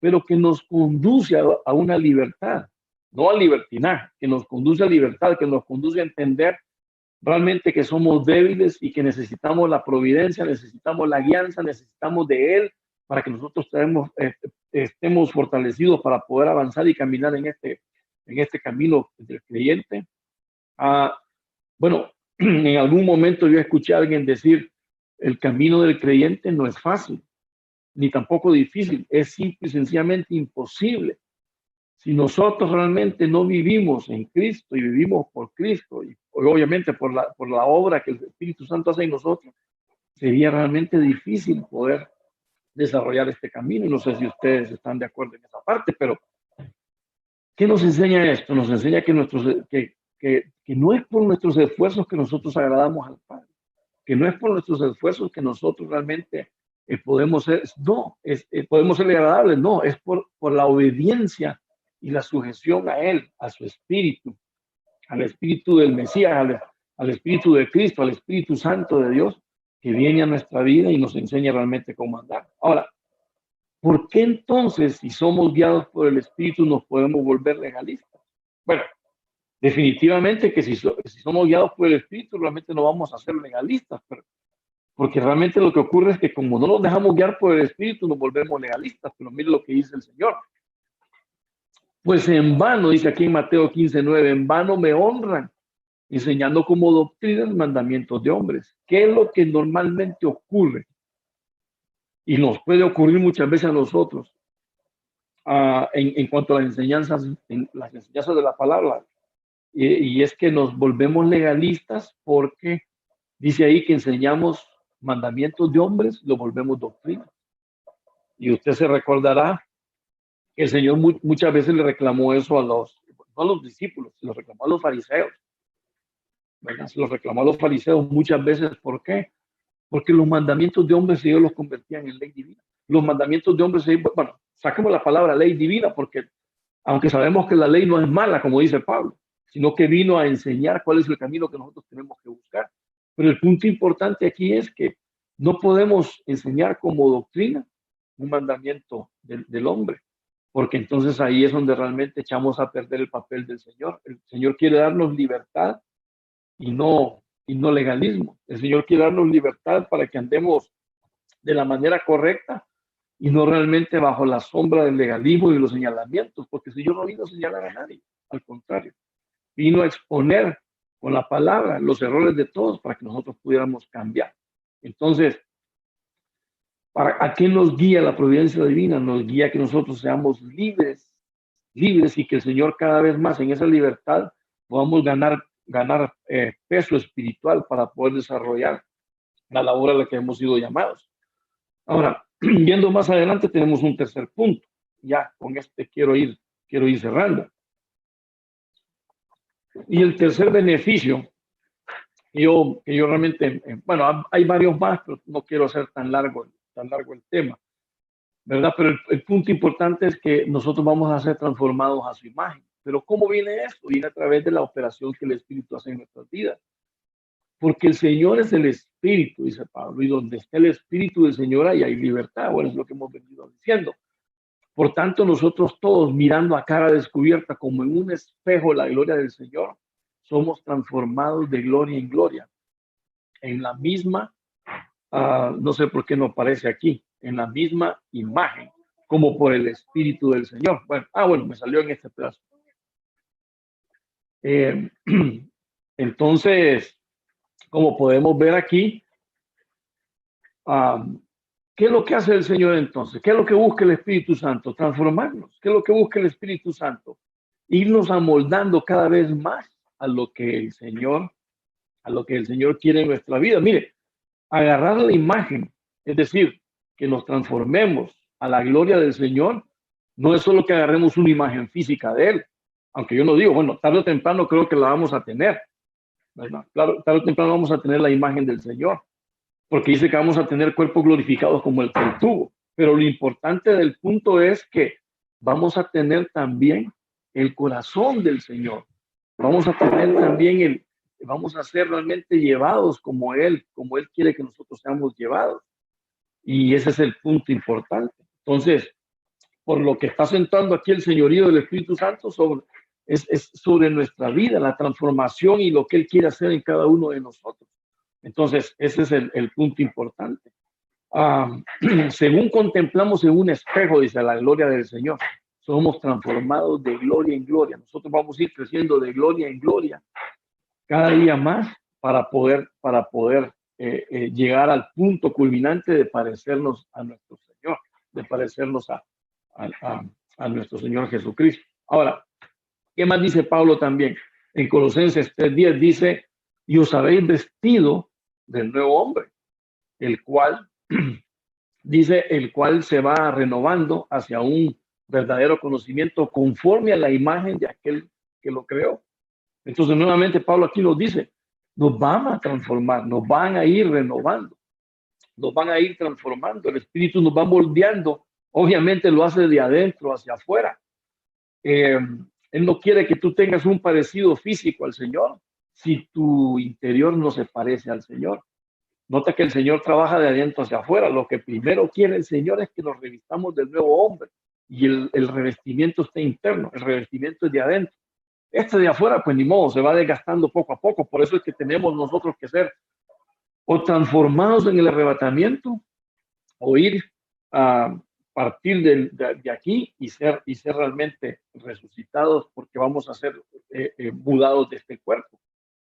pero que nos conduce a una libertad, no al libertinaje, que nos conduce a libertad, que nos conduce a entender realmente que somos débiles y que necesitamos la providencia, necesitamos la guianza, necesitamos de Él para que nosotros estemos fortalecidos para poder avanzar y caminar en este camino del creyente. Bueno, en algún momento yo escuché a alguien decir, el camino del creyente no es fácil, ni tampoco difícil, es simple y sencillamente imposible. Si nosotros realmente no vivimos en Cristo y vivimos por Cristo, y obviamente por la obra que el Espíritu Santo hace en nosotros, sería realmente difícil poder desarrollar este camino. Y no sé si ustedes están de acuerdo en esa parte, pero ¿qué nos enseña esto? Nos enseña que no es por nuestros esfuerzos que nosotros agradamos al Padre, que no es por nuestros esfuerzos que nosotros realmente podemos ser, podemos ser agradables, no, es por la obediencia y la sujeción a Él, a su Espíritu, al Espíritu del Mesías, al Espíritu de Cristo, al Espíritu Santo de Dios, que viene a nuestra vida y nos enseña realmente cómo andar. Ahora, ¿por qué entonces, si somos guiados por el Espíritu, nos podemos volver legalistas? Bueno, definitivamente que si somos guiados por el Espíritu, realmente no vamos a ser legalistas, porque realmente lo que ocurre es que como no nos dejamos guiar por el Espíritu, nos volvemos legalistas. Pero mire lo que dice el Señor. Pues en vano, dice aquí en Mateo 15:9, en vano me honran, enseñando como doctrina los mandamientos de hombres. ¿Qué es lo que normalmente ocurre? Y nos puede ocurrir muchas veces a nosotros en cuanto a las enseñanzas de la palabra. Y es que nos volvemos legalistas porque dice ahí que enseñamos mandamientos de hombres, lo volvemos doctrina. Y usted se recordará que el Señor muchas veces le reclamó eso no a los discípulos, se lo reclamó a los fariseos. ¿Verdad? Se lo reclamó a los fariseos muchas veces. ¿Por qué? Porque los mandamientos de hombres ellos los convertían en ley divina. Los mandamientos de hombres, bueno, saquemos la palabra ley divina, porque aunque sabemos que la ley no es mala, como dice Pablo, sino que vino a enseñar cuál es el camino que nosotros tenemos que buscar. Pero el punto importante aquí es que no podemos enseñar como doctrina un mandamiento del hombre, porque entonces ahí es donde realmente echamos a perder el papel del Señor. El Señor quiere darnos libertad y no legalismo. El Señor quiere darnos libertad para que andemos de la manera correcta y no realmente bajo la sombra del legalismo y de los señalamientos, porque el Señor no vino a señalar a nadie, al contrario, vino a exponer con la palabra los errores de todos para que nosotros pudiéramos cambiar. Entonces, ¿a qué nos guía la providencia divina? Nos guía que nosotros seamos libres y que el Señor cada vez más en esa libertad podamos ganar peso espiritual para poder desarrollar la labor a la que hemos sido llamados. Ahora, yendo más adelante, tenemos un tercer punto. Ya con este quiero ir cerrando. Y el tercer beneficio, que yo realmente, bueno, hay varios más, pero no quiero hacer tan largo el tema, ¿verdad? Pero el punto importante es que nosotros vamos a ser transformados a su imagen. Pero ¿cómo viene esto? Viene a través de la operación que el Espíritu hace en nuestras vidas. Porque el Señor es el Espíritu, dice Pablo, y donde está el Espíritu del Señor ahí hay libertad. Bueno, es lo que hemos venido diciendo. Por tanto, nosotros todos, mirando a cara descubierta como en un espejo la gloria del Señor, somos transformados de gloria en gloria, en la misma, no sé por qué no aparece aquí, en la misma imagen, como por el Espíritu del Señor. Bueno, me salió en este pedazo. Eh, entonces, como podemos ver aquí, ¿qué es lo que hace el Señor entonces? ¿Qué es lo que busca el Espíritu Santo? Transformarnos. ¿Qué es lo que busca el Espíritu Santo? Irnos amoldando cada vez más a lo que el Señor, a lo que el Señor quiere en nuestra vida. Mire, agarrar la imagen, es decir, que nos transformemos a la gloria del Señor, no es solo que agarremos una imagen física de Él, aunque yo no digo, bueno, tarde o temprano creo que la vamos a tener, ¿verdad? Claro, tarde o temprano vamos a tener la imagen del Señor, porque dice que vamos a tener cuerpos glorificados como el que Él tuvo, pero lo importante del punto es que vamos a tener también el corazón del Señor, vamos a tener también vamos a ser realmente llevados como Él quiere que nosotros seamos llevados. Y ese es el punto importante. Entonces, por lo que está sentando aquí el señorío del Espíritu Santo es sobre nuestra vida, la transformación y lo que Él quiere hacer en cada uno de nosotros. Entonces, ese es el punto importante. Según contemplamos en un espejo, dice la gloria del Señor, somos transformados de gloria en gloria. Nosotros vamos a ir creciendo de gloria en gloria cada día más para poder llegar al punto culminante de parecernos a nuestro Señor, de parecernos a nuestro Señor Jesucristo. Ahora, ¿qué más dice Pablo también? En Colosenses 3:10 dice, y os habéis vestido del nuevo hombre, el cual, dice, el cual se va renovando hacia un verdadero conocimiento conforme a la imagen de aquel que lo creó. Entonces, nuevamente, Pablo aquí nos dice, nos van a transformar, nos van a ir renovando, nos van a ir transformando, el Espíritu nos va moldeando, obviamente lo hace de adentro hacia afuera. Él no quiere que tú tengas un parecido físico al Señor si tu interior no se parece al Señor. Nota que el Señor trabaja de adentro hacia afuera. Lo que primero quiere el Señor es que nos revistamos del nuevo hombre y el revestimiento está interno, el revestimiento es de adentro. Este de afuera, pues ni modo, se va desgastando poco a poco. Por eso es que tenemos nosotros que ser o transformados en el arrebatamiento o ir a partir de aquí y ser realmente resucitados porque vamos a ser mudados de este cuerpo.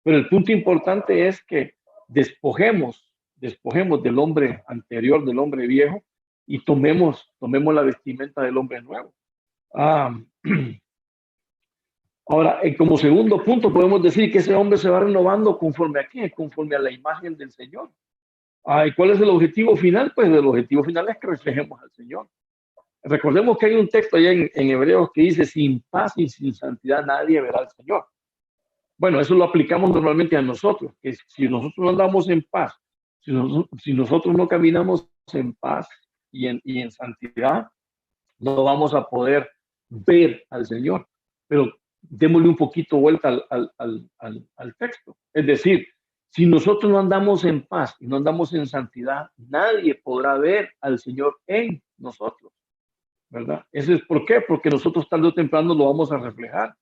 Pero el punto importante es que despojemos del hombre anterior, del hombre viejo, y tomemos la vestimenta del hombre nuevo. Ahora, como segundo punto, podemos decir que ese hombre se va renovando conforme a qué, conforme a la imagen del Señor. ¿Y cuál es el objetivo final? Pues el objetivo final es que reflejemos al Señor. Recordemos que hay un texto allá en Hebreos que dice, sin paz y sin santidad nadie verá al Señor. Bueno, eso lo aplicamos normalmente a nosotros, que si nosotros no andamos en paz, si nosotros no caminamos en paz y en santidad, no vamos a poder ver al Señor. Pero démosle un poquito vuelta al texto. Es decir, si nosotros no andamos en paz y no andamos en santidad, nadie podrá ver al Señor en nosotros, ¿verdad? Eso es ¿por qué? Porque nosotros tarde o temprano lo vamos a reflejar.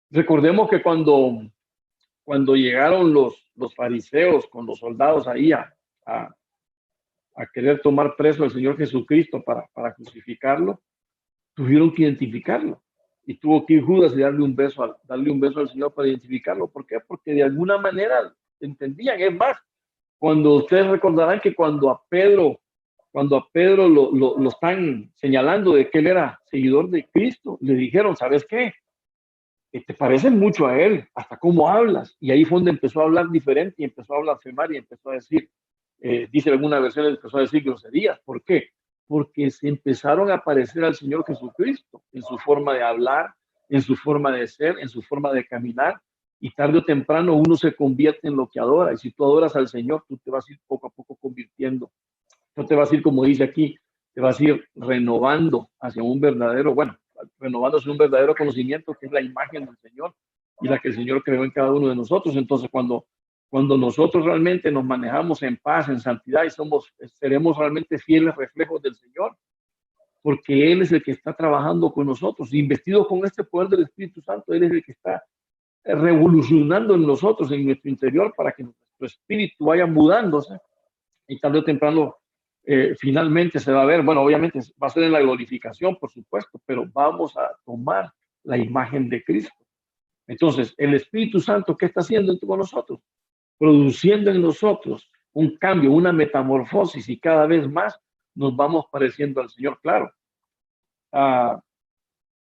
Recordemos que cuando llegaron los fariseos con los soldados ahí a querer tomar preso al Señor Jesucristo para crucificarlo, tuvieron que identificarlo. Y tuvo que ir Judas y darle un beso al Señor para identificarlo. ¿Por qué? Porque de alguna manera entendían. Es más, cuando ustedes recordarán que cuando a Pedro lo están señalando de que él era seguidor de Cristo, le dijeron, ¿sabes qué? Te parecen mucho a él, hasta cómo hablas. Y ahí fue donde empezó a hablar diferente y empezó a blasfemar y empezó a decir, dice alguna versión, empezó a decir groserías. ¿Por qué? Porque se empezaron a parecer al Señor Jesucristo en su forma de hablar, en su forma de ser, en su forma de caminar. Y tarde o temprano uno se convierte en lo que adora. Y si tú adoras al Señor, tú te vas a ir poco a poco convirtiendo. No te vas a ir, como dice aquí, te vas a ir renovando hacia un verdadero, bueno, renovándose un verdadero conocimiento que es la imagen del Señor y la que el Señor creó en cada uno de nosotros. Entonces, cuando nosotros realmente nos manejamos en paz, en santidad y seremos realmente fieles reflejos del Señor, porque Él es el que está trabajando con nosotros, investidos con este poder del Espíritu Santo. Él es el que está revolucionando en nosotros, en nuestro interior, para que nuestro espíritu vaya mudándose y tarde o temprano finalmente se va a ver. Bueno, obviamente va a ser en la glorificación, por supuesto, pero vamos a tomar la imagen de Cristo. Entonces, el Espíritu Santo, ¿qué está haciendo con nosotros? Produciendo en nosotros un cambio, una metamorfosis, y cada vez más nos vamos pareciendo al Señor. Claro,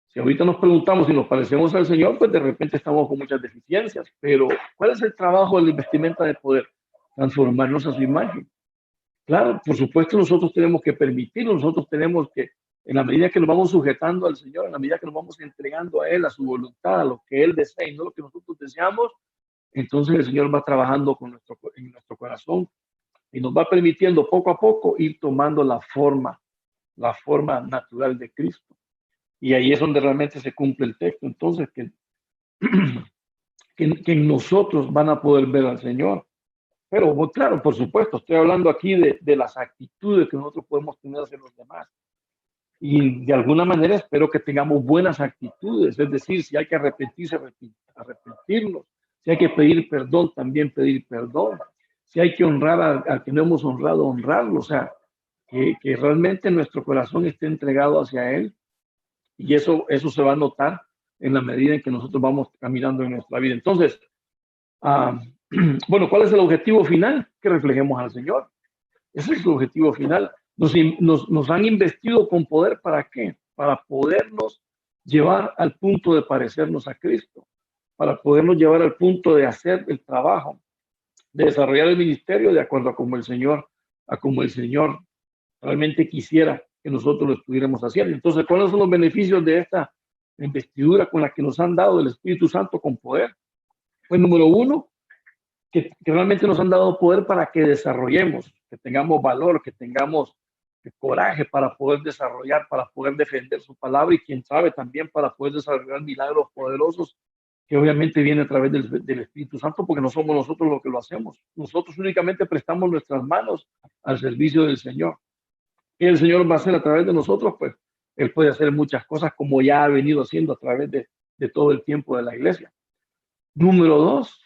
si ahorita nos preguntamos si nos parecemos al Señor, pues de repente estamos con muchas deficiencias, pero ¿cuál es el trabajo de la vestimenta de poder? Transformarnos a su imagen. Claro, por supuesto nosotros tenemos que permitirlo, nosotros tenemos que, en la medida que nos vamos sujetando al Señor, en la medida que nos vamos entregando a Él, a su voluntad, a lo que Él desea y no lo que nosotros deseamos, entonces el Señor va trabajando en nuestro corazón y nos va permitiendo poco a poco ir tomando la forma natural de Cristo. Y ahí es donde realmente se cumple el texto. Entonces, que en nosotros van a poder ver al Señor. Pero claro, por supuesto, estoy hablando aquí de las actitudes que nosotros podemos tener hacia los demás. Y de alguna manera espero que tengamos buenas actitudes. Es decir, si hay que arrepentirse, arrepentirnos. Si hay que pedir perdón, también pedir perdón. Si hay que honrar al que no hemos honrado, honrarlo. O sea, que realmente nuestro corazón esté entregado hacia Él. Y eso se va a notar en la medida en que nosotros vamos caminando en nuestra vida. Entonces, bueno, ¿cuál es el objetivo final? Que reflejemos al Señor. Ese es el objetivo final. Nos han investido con poder, ¿para qué? Para podernos llevar al punto de parecernos a Cristo, para podernos llevar al punto de hacer el trabajo, de desarrollar el ministerio de acuerdo a como el Señor realmente quisiera que nosotros lo estuviéramos haciendo. Entonces, ¿cuáles son los beneficios de esta investidura con la que nos han dado el Espíritu Santo con poder? Pues número uno, que realmente nos han dado poder para que desarrollemos, que tengamos valor, que tengamos coraje para poder desarrollar, para poder defender su palabra y quién sabe también para poder desarrollar milagros poderosos que obviamente viene a través del Espíritu Santo, porque no somos nosotros los que lo hacemos. Nosotros únicamente prestamos nuestras manos al servicio del Señor. ¿Qué el Señor va a hacer a través de nosotros? Pues Él puede hacer muchas cosas como ya ha venido haciendo a través de todo el tiempo de la iglesia. Número dos,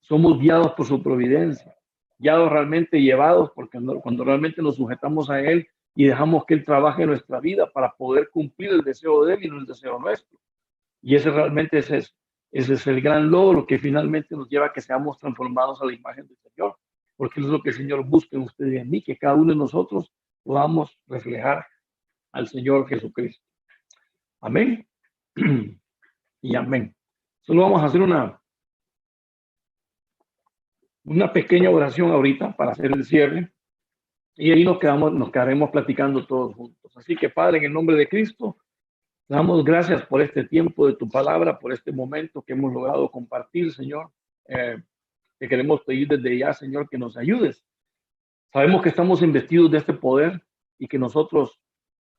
somos guiados por su providencia, guiados realmente llevados, porque cuando realmente nos sujetamos a Él y dejamos que Él trabaje en nuestra vida para poder cumplir el deseo de Él y no el deseo nuestro. Y ese realmente ese es el gran logro que finalmente nos lleva a que seamos transformados a la imagen del Señor, porque es lo que el Señor busca en usted y en mí, que cada uno de nosotros podamos reflejar al Señor Jesucristo. Amén y amén. Solo vamos a hacer una pequeña oración ahorita para hacer el cierre y ahí nos quedaremos platicando todos juntos. Así que, Padre, en el nombre de Cristo, te damos gracias por este tiempo de tu palabra, por este momento que hemos logrado compartir, Señor. Te queremos pedir desde ya, Señor, que nos ayudes. Sabemos que estamos investidos de este poder y que nosotros,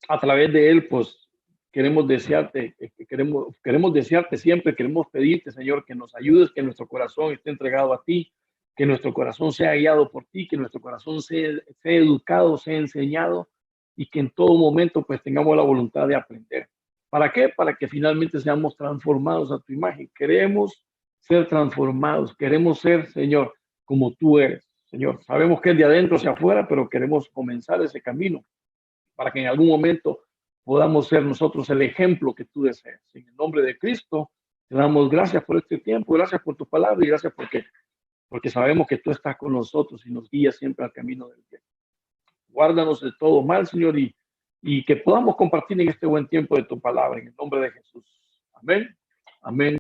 a través de él, pues queremos desearte siempre, queremos pedirte, Señor, que nos ayudes, que nuestro corazón esté entregado a ti, que nuestro corazón sea guiado por ti, que nuestro corazón sea educado, sea enseñado y que en todo momento pues tengamos la voluntad de aprender. ¿Para qué? Para que finalmente seamos transformados a tu imagen. Queremos ser transformados, queremos ser, Señor, como tú eres, Señor. Sabemos que es de adentro hacia afuera, pero queremos comenzar ese camino para que en algún momento podamos ser nosotros el ejemplo que tú deseas. En el nombre de Cristo, te damos gracias por este tiempo, gracias por tu palabra y gracias porque sabemos que tú estás con nosotros y nos guías siempre al camino del bien. Guárdanos de todo mal, Señor, y que podamos compartir en este buen tiempo de tu palabra, en el nombre de Jesús. Amén. Amén.